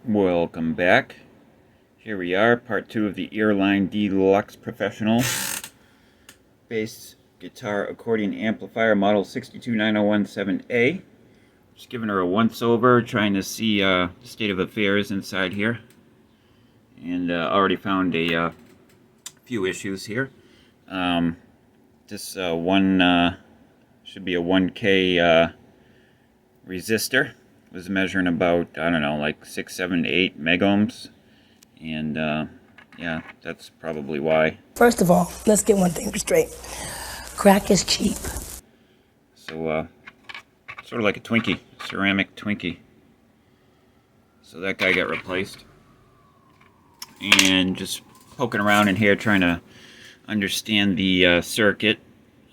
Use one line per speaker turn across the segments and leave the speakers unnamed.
Welcome back. Here we are, part 2 of the Airline Deluxe Professional Bass Guitar Accordion Amplifier Model 629017A. Just giving her a once-over, trying to see the state of affairs inside here. And already found a few issues here. This one should be a 1K resistor. Was measuring about, I don't know, like 6, 7, 8 megohms. And yeah, that's probably why.
First of all, let's get one thing straight. Crack is cheap.
So, sort of like a Twinkie, ceramic Twinkie. So that guy got replaced. And just poking around in here trying to understand the circuit.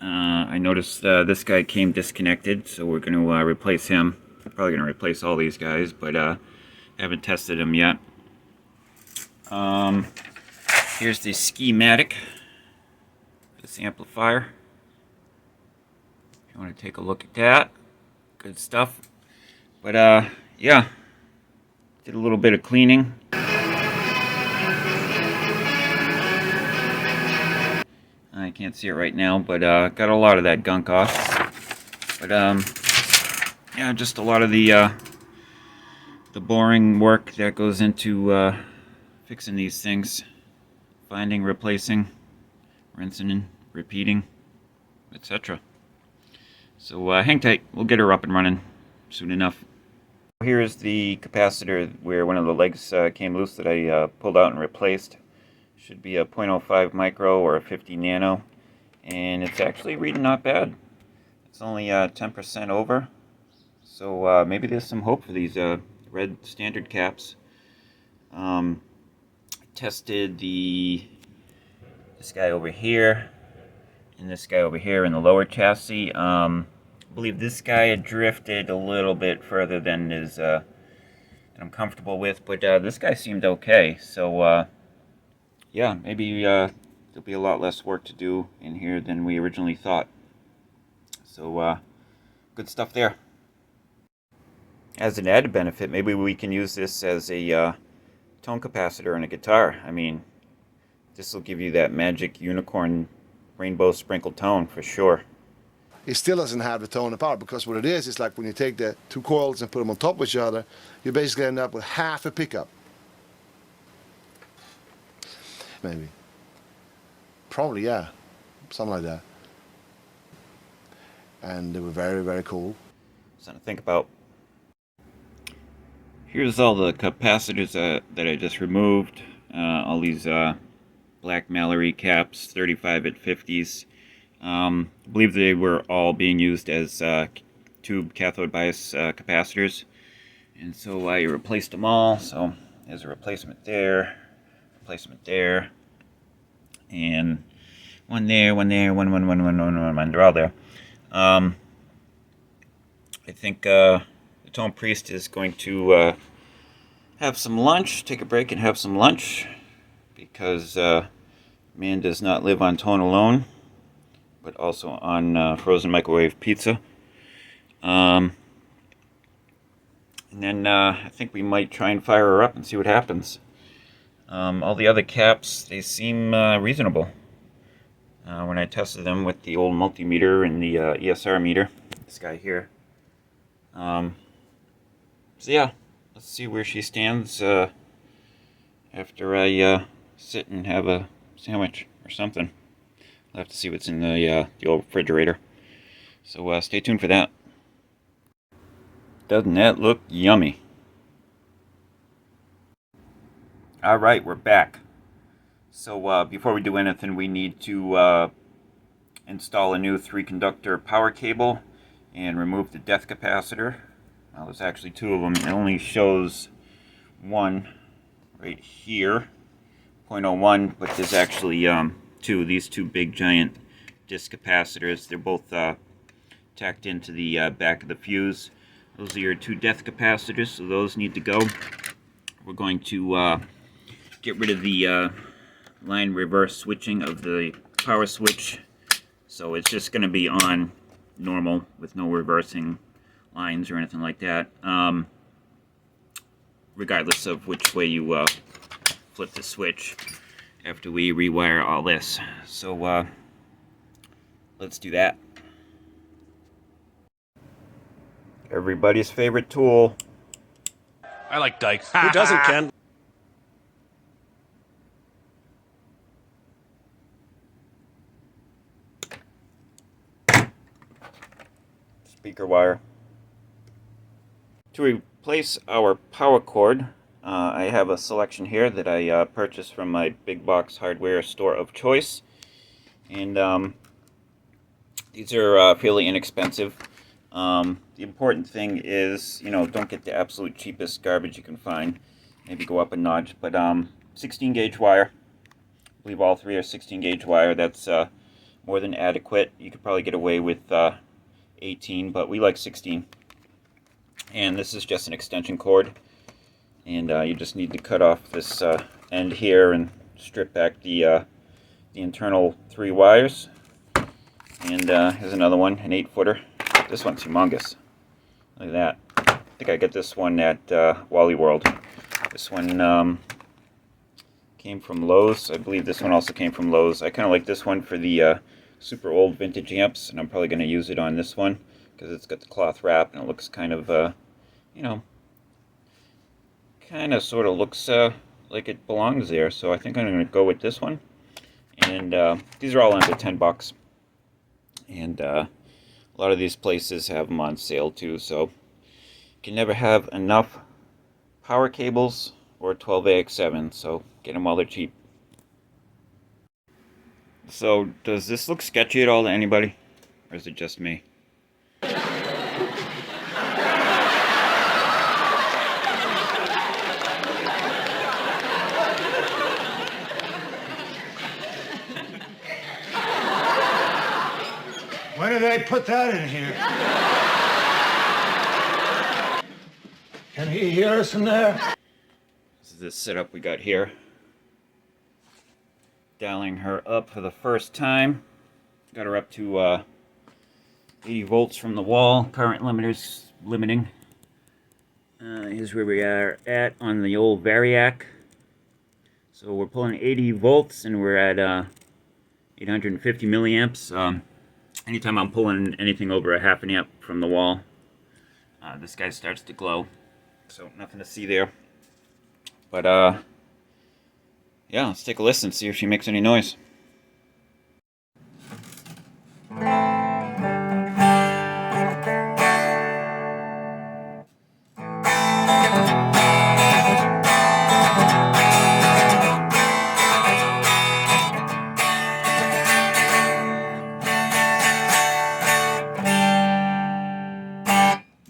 I noticed this guy came disconnected, so we're going to replace him. Probably going to replace all these guys, but haven't tested them yet. Here's the schematic for this amplifier. If you want to take a look at that, good stuff. But yeah, did a little bit of cleaning. I can't see it right now, but got a lot of that gunk off. But yeah, just a lot of the boring work that goes into fixing these things. Finding, replacing, rinsing, and repeating, etc. So hang tight, we'll get her up and running soon enough. Here's the capacitor where one of the legs came loose that I pulled out and replaced. Should be a 0.05 micro or a 50 nano, and it's actually reading not bad. It's only 10% over. So maybe there's some hope for these red standard caps. Tested this guy over here and this guy over here in the lower chassis. I believe this guy had drifted a little bit further than than I'm comfortable with, but this guy seemed okay. So yeah, maybe there'll be a lot less work to do in here than we originally thought. So good stuff there. As an added benefit, maybe we can use this as a tone capacitor in a guitar. I mean, this will give you that magic unicorn rainbow sprinkled tone for sure.
It still doesn't have the tone apart, because what it is like when you take the two coils and put them on top of each other, you basically end up with half a pickup. Maybe. Probably, yeah. Something like that. And they were very, very cool.
Something to think about. Here's all the capacitors that I just removed. All these black Mallory caps, 35 at 50s. I believe they were all being used as tube cathode bias capacitors. And so I replaced them all. So there's a replacement there, and one there, one. They're all there. I think the tonepriest is going to have some lunch, take a break and have some lunch, because man does not live on tone alone, but also on frozen microwave pizza. And then I think we might try and fire her up and see what happens. All the other caps, they seem reasonable. When I tested them with the old multimeter and the ESR meter, this guy here. So yeah, let's see where she stands after I sit and have a sandwich or something. I'll have to see what's in the old refrigerator. So stay tuned for that. Doesn't that look yummy? Alright, we're back. So before we do anything, we need to install a new 3-conductor power cable and remove the death capacitor. Well, there's actually 2 of them. It only shows one right here, 0.01, but there's actually 2. These 2 big giant disc capacitors. They're both tacked into the back of the fuse. Those are your 2 death capacitors, so those need to go. We're going to get rid of the line reverse switching of the power switch, so it's just going to be on normal with no reversing lines or anything like that. regardless of which way you flip the switch after we rewire all this. So let's do that. Everybody's favorite tool.
I like dikes. Who doesn't, Ken?
Speaker wire. To replace our power cord, I have a selection here that I purchased from my big box hardware store of choice, and these are fairly inexpensive. The important thing is, you know, don't get the absolute cheapest garbage you can find. Maybe go up a notch, but 16 gauge wire. I believe all three are 16 gauge wire. That's more than adequate. You could probably get away with 18, but we like 16. And this is just an extension cord, and you just need to cut off this end here and strip back the internal 3 wires. And here's another one, an 8-footer. This one's humongous. Look at that. I think I got this one at Wally World. This one came from Lowe's. I believe this one also came from Lowe's. I kind of like this one for the super old vintage amps, and I'm probably going to use it on this one because it's got the cloth wrap and it looks kind of, you know, kind of sort of looks like it belongs there. So I think I'm going to go with this one. And these are all under $10. And a lot of these places have them on sale too, so you can never have enough power cables or 12AX7, so get them while they're cheap. So does this look sketchy at all to anybody, or is it just me?
When did they put that in here? Can he hear us in there?
This is the setup we got here. Dialing her up for the first time. Got her up to 80 volts from the wall. Current limiters limiting. Here's where we are at on the old Variac. So we're pulling 80 volts and we're at 850 milliamps. Anytime I'm pulling anything over a half an amp from the wall, this guy starts to glow. So nothing to see there. But yeah, let's take a listen, see if she makes any noise.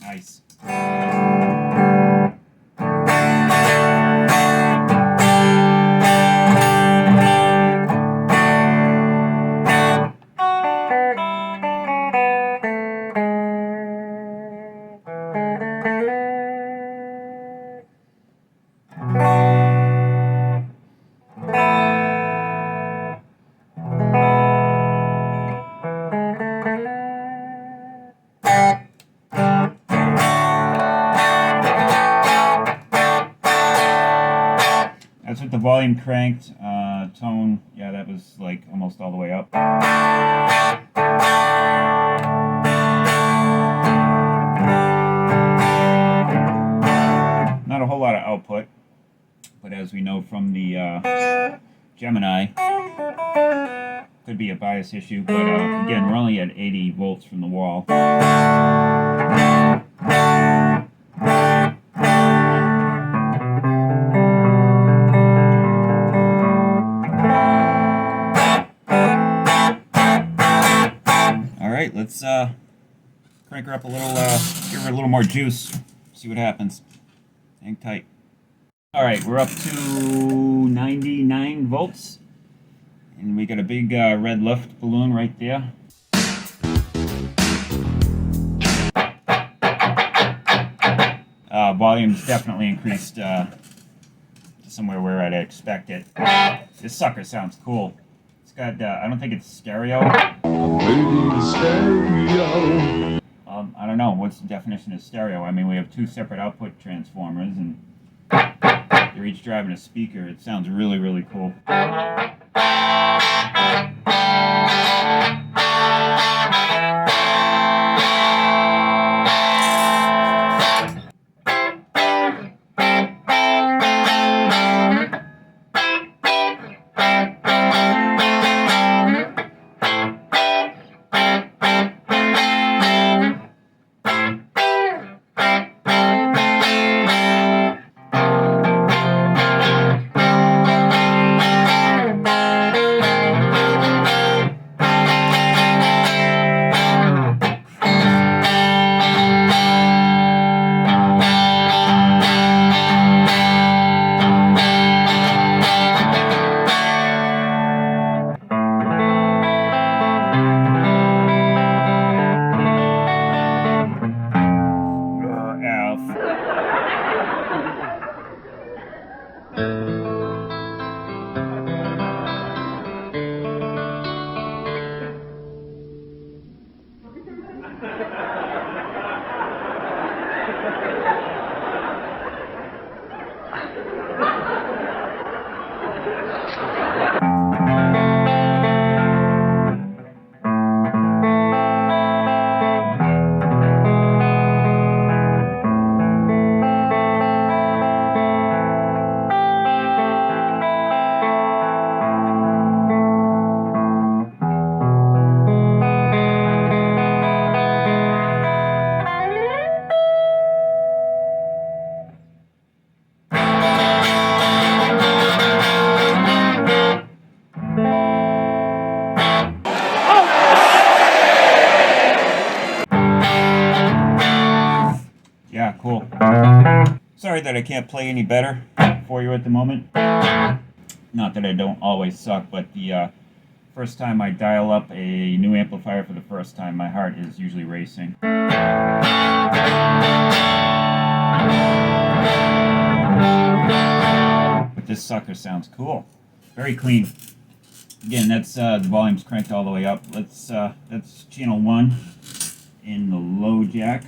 Nice. That's with the volume cranked. Tone, yeah, that was like almost all the way up. Not a whole lot of output, but as we know from the Gemini, could be a bias issue, but again, we're only at 80 volts from the wall. Alright, let's crank her up a little, give her a little more juice, see what happens. Hang tight. Alright, we're up to 99 volts, and we got a big red lift balloon right there. Volume's definitely increased to somewhere where I'd expect it. This sucker sounds cool. It's got, I don't think it's stereo. I don't know, what's the definition of stereo? I mean, we have two separate output transformers, and you're each driving a speaker. It sounds really, really cool. Yeah, cool. Sorry that I can't play any better for you at the moment. Not that I don't always suck, but the first time I dial up a new amplifier for the first time, my heart is usually racing. But this sucker sounds cool. Very clean. Again, that's the volume's cranked all the way up. That's channel 1 in the low jack.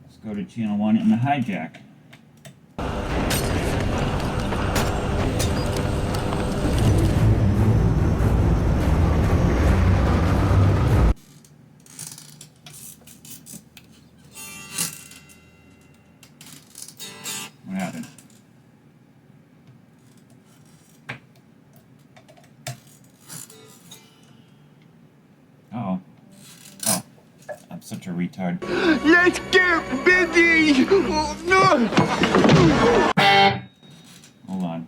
Let's go to channel 1 in the high jack. What happened? Oh. Oh. I'm such a retard.
Let's get busy! Oh, no!
Hold on.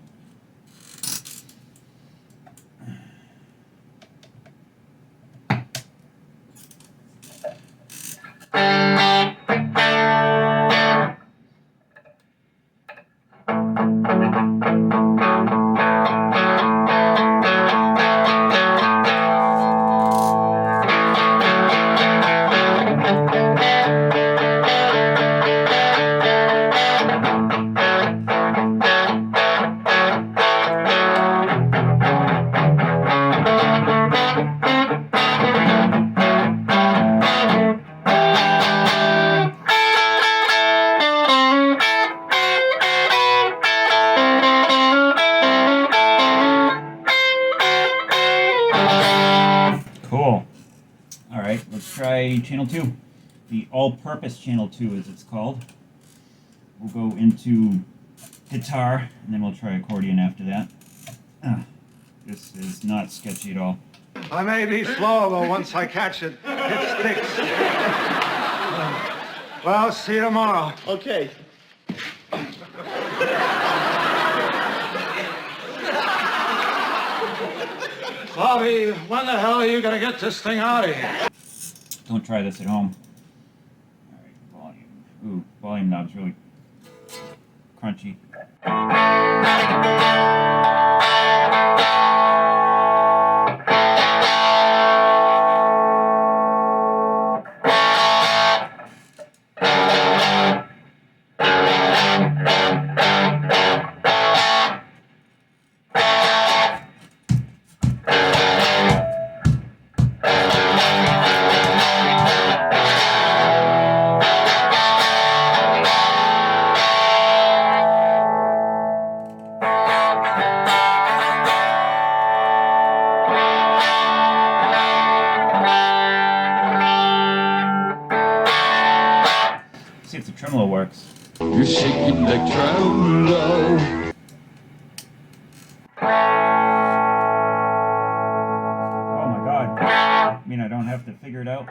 Cool. Alright, let's try channel 2. The all-purpose channel 2 as it's called. We'll go into guitar, and then we'll try accordion after that. This is not sketchy at all.
I may be slow, but once I catch it, it sticks. Well, see you tomorrow.
Okay.
Bobby, when the hell are you gonna get this thing out of here?
Don't try this at home. Alright, volume. Ooh, volume knob's really crunchy. tremolo works.
You shake it like tremolo.
Oh my god. I mean, I don't have to figure it out.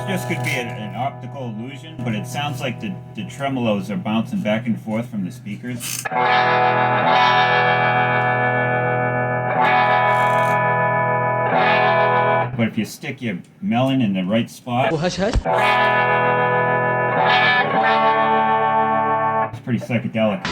This could be an optical illusion, but it sounds like the tremolos are bouncing back and forth from the speakers. But if you stick your melon in the right spot, it's pretty psychedelic.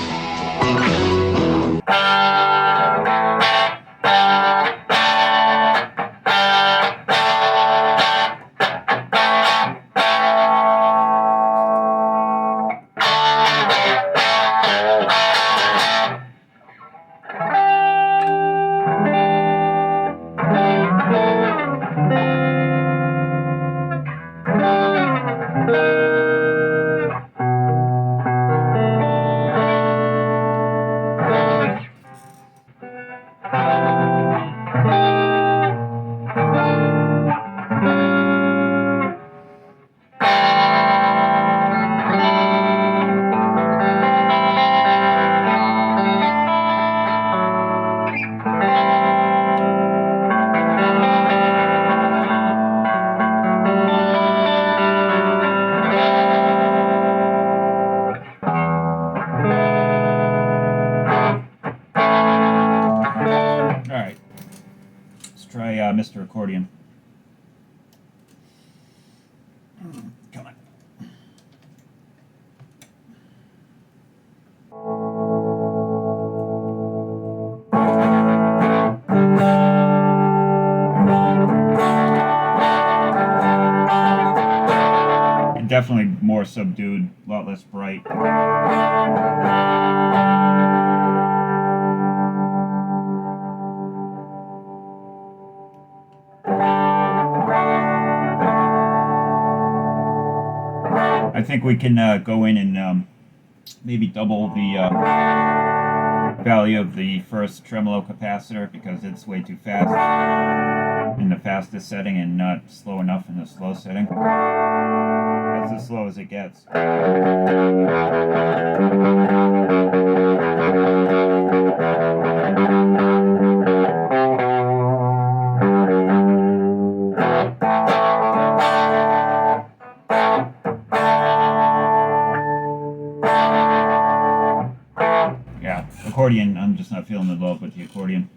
Mr. Accordion. Come on. And definitely more subdued, a lot less bright. I think we can go in and maybe double the value of the first tremolo capacitor because it's way too fast in the fastest setting and not slow enough in the slow setting. That's as slow as it gets. Accordion, I'm just not feeling the love with the accordion,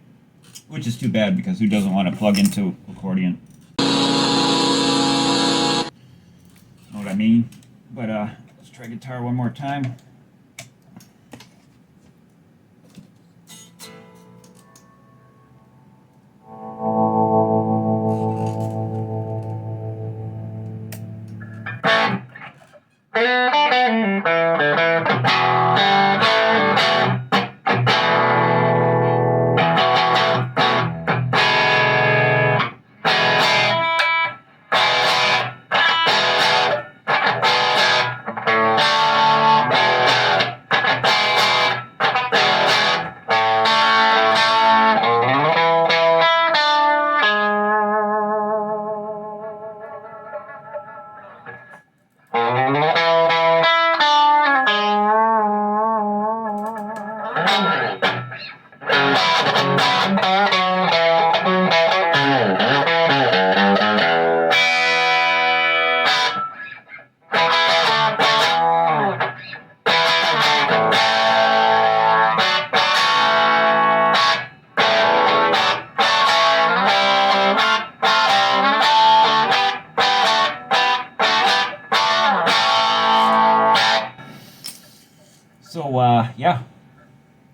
which is too bad because who doesn't want to plug into accordion? Know what I mean? But let's try guitar one more time.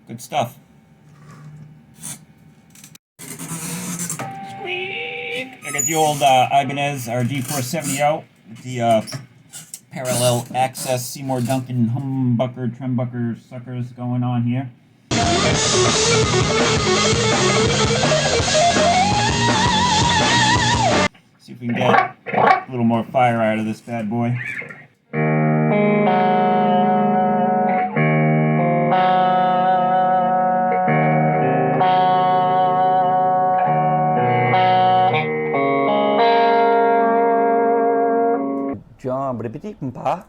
Good stuff. Squeak! I got the old Ibanez RD470 out with the parallel access Seymour Duncan humbucker, trembucker suckers going on here. See if we can get a little more fire out of this bad boy.
John, but pa.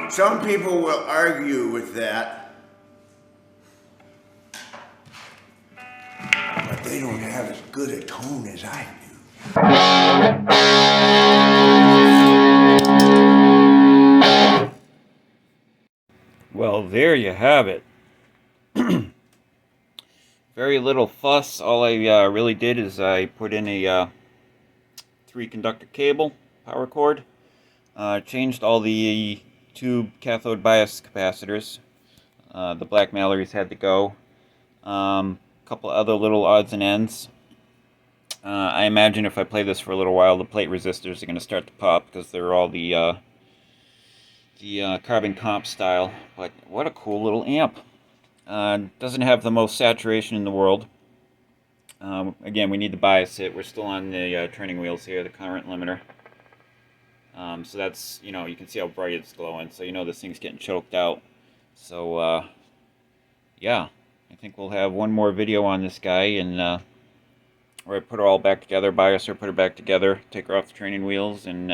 Some people will argue with that, but they don't have as good a tone as I do.
Well, there you have it. Very little fuss. All I really did is I put in a 3-conductor cable, power cord, changed all the tube cathode bias capacitors. The black Mallory's had to go. Couple other little odds and ends. I imagine if I play this for a little while, the plate resistors are going to start to pop because they're all the carbon comp style. But what a cool little amp. Doesn't have the most saturation in the world. Again, we need to bias it. We're still on the training wheels here, the current limiter. So that's, you know, you can see how bright it's glowing. So you know this thing's getting choked out. So, yeah. I think we'll have one more video on this guy, and where I put her all back together, bias her, put her back together, take her off the training wheels, and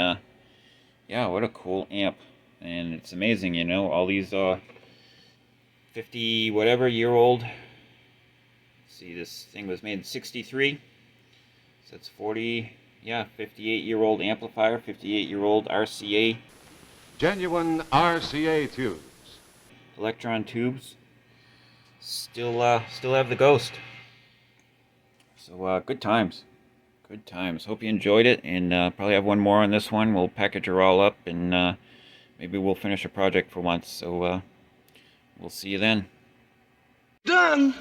yeah, what a cool amp. And it's amazing, you know, all these 50 whatever year old. See, this thing was made in 63, so it's 40, yeah, 58-year-old amplifier, 58-year-old RCA.
Genuine RCA tubes.
Electron tubes. Still have the ghost. So good times. Good times. Hope you enjoyed it, and probably have one more on this one. We'll package her all up, and maybe we'll finish a project for once. So we'll see you then.
Done!